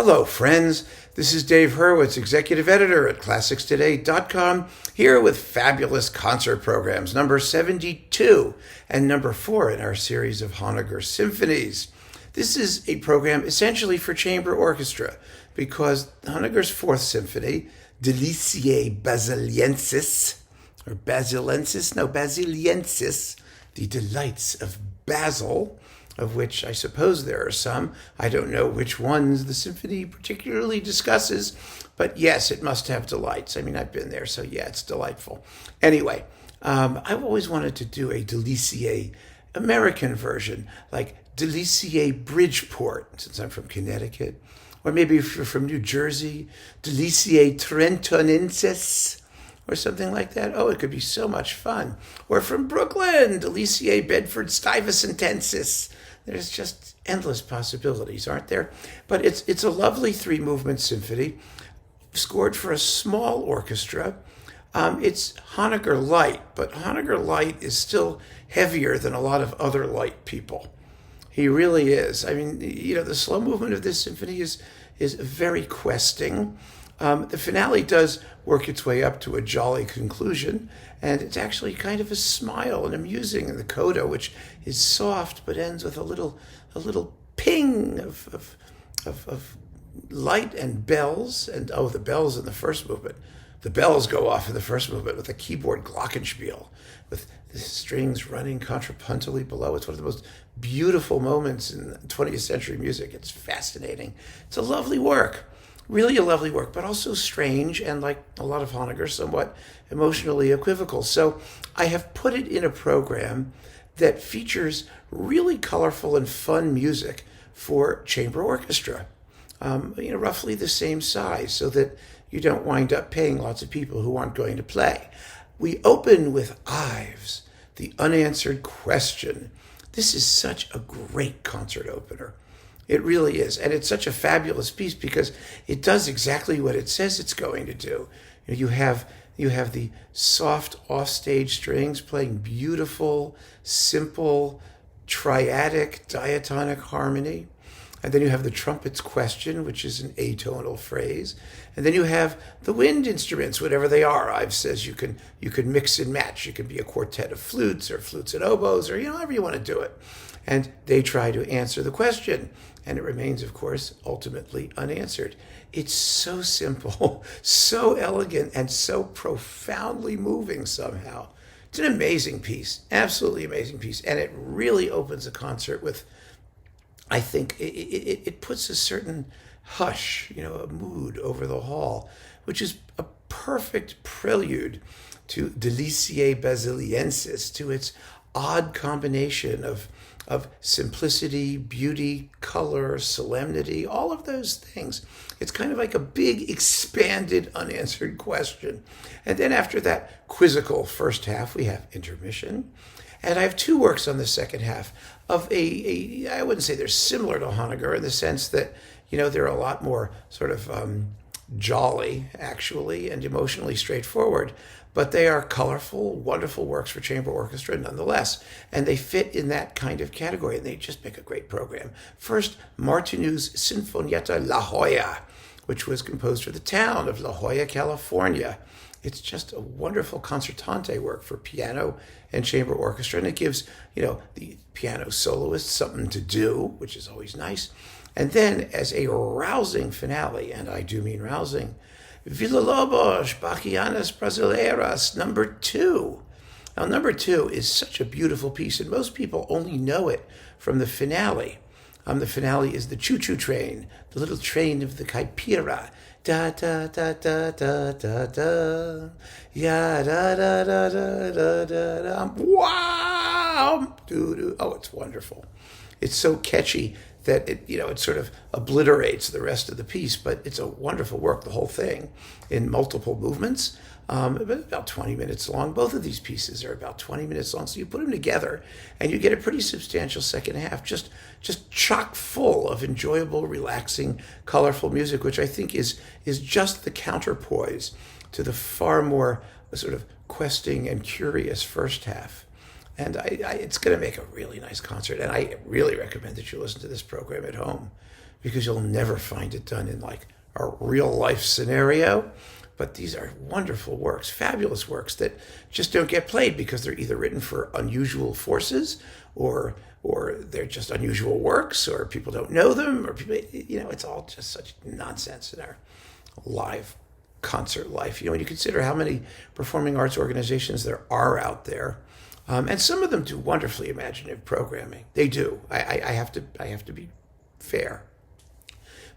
Hello, friends. This is Dave Hurwitz, executive editor at ClassicsToday.com, here with fabulous concert programs, number 72 and number 4 in our series of Honegger symphonies. This is a program essentially for chamber orchestra because Honegger's 4th Symphony, Deliciae Basiliensis, Basiliensis, the delights of Basil, of which I suppose there are some. I don't know which ones the symphony particularly discusses, but yes, it must have delights. I mean, I've been there, so yeah, it's delightful. Anyway, I've always wanted to do a Deliciae American version, like Deliciae Bridgeport, since I'm from Connecticut, or maybe if you're from New Jersey, Deliciae Trentonensis, or something like that. Oh, it could be so much fun. Or from Brooklyn, Deliciae Bedford Stuyvesant-ensis. There's just endless possibilities, aren't there? But it's a lovely 3-movement symphony scored for a small orchestra. It's Honegger light, but Honegger light is still heavier than a lot of other light people. He really is. I mean, the slow movement of this symphony is very questing. The finale does work its way up to a jolly conclusion, and it's actually kind of a smile and amusing in the coda, which is soft but ends with a little ping of light and bells. And the bells in the first movement. The bells go off in the first movement with a keyboard glockenspiel, with the strings running contrapuntally below. It's one of the most beautiful moments in 20th century music. It's fascinating. It's a lovely work. Really a lovely work, but also strange and, like a lot of Honegger, somewhat emotionally equivocal. So I have put it in a program that features really colorful and fun music for chamber orchestra, roughly the same size, so that you don't wind up paying lots of people who aren't going to play. We open with Ives, the unanswered question. This is such a great concert opener. It really is. And it's such a fabulous piece because it does exactly what it says it's going to do. You have the soft offstage strings playing beautiful, simple, triadic, diatonic harmony. And then you have the trumpet's question, which is an atonal phrase. And then you have the wind instruments, whatever they are. Ives says you can mix and match. You can be a quartet of flutes or flutes and oboes or however you want to do it. And they try to answer the question. And it remains, of course, ultimately unanswered. It's so simple, so elegant, and so profoundly moving somehow. It's an amazing piece, absolutely amazing piece. And it really opens a concert with, I think, it puts a certain hush, a mood over the hall, which is a perfect prelude to Deliciae Basiliensis, to its odd combination of simplicity, beauty, color, solemnity, all of those things. It's kind of like a big, expanded, unanswered question. And then after that quizzical first half, we have intermission. And I have 2 works on the second half of I wouldn't say they're similar to Honegger in the sense that, they're a lot more sort of jolly, actually, and emotionally straightforward. But they are colorful, wonderful works for chamber orchestra nonetheless. And they fit in that kind of category, and they just make a great program. First, Martinu's Sinfonietta La Jolla, which was composed for the town of La Jolla, California. It's just a wonderful concertante work for piano and chamber orchestra, and it gives, the piano soloist something to do, which is always nice. And then, as a rousing finale, and I do mean rousing, Villa-Lobos, Bachianas, brasileiras, number 2. Now, number 2 is such a beautiful piece, and most people only know it from the finale. The finale is the choo-choo train, the little train of the Caipira. Da da da da da da da, ya da da da da da da da. Wow! Oh, it's wonderful. It's so catchy that it sort of obliterates the rest of the piece, but it's a wonderful work, the whole thing, in multiple movements. About 20 minutes long. Both of these pieces are about 20 minutes long, so you put them together, and you get a pretty substantial second half, just chock full of enjoyable, relaxing, colorful music, which I think is just the counterpoise to the far more sort of questing and curious first half. And it's going to make a really nice concert. And I really recommend that you listen to this program at home because you'll never find it done in like a real life scenario. But these are wonderful works, fabulous works that just don't get played because they're either written for unusual forces or they're just unusual works, or people don't know them, or people, it's all just such nonsense in our live concert life. When you consider how many performing arts organizations there are out there, and some of them do wonderfully imaginative programming. They do. I have to be fair.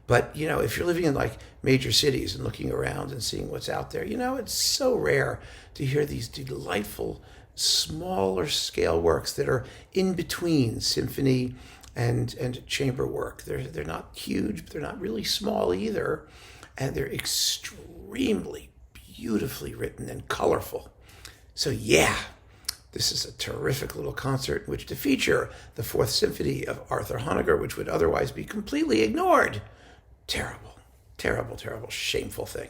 But, if you're living in like major cities and looking around and seeing what's out there, it's so rare to hear these delightful, smaller scale works that are in between symphony and chamber work. They're not huge, but they're not really small either. And they're extremely beautifully written and colorful. So yeah, this is a terrific little concert in which to feature the Fourth Symphony of Arthur Honegger, which would otherwise be completely ignored. Terrible, terrible, terrible, shameful thing.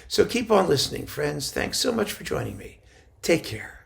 So keep on listening, friends. Thanks so much for joining me. Take care.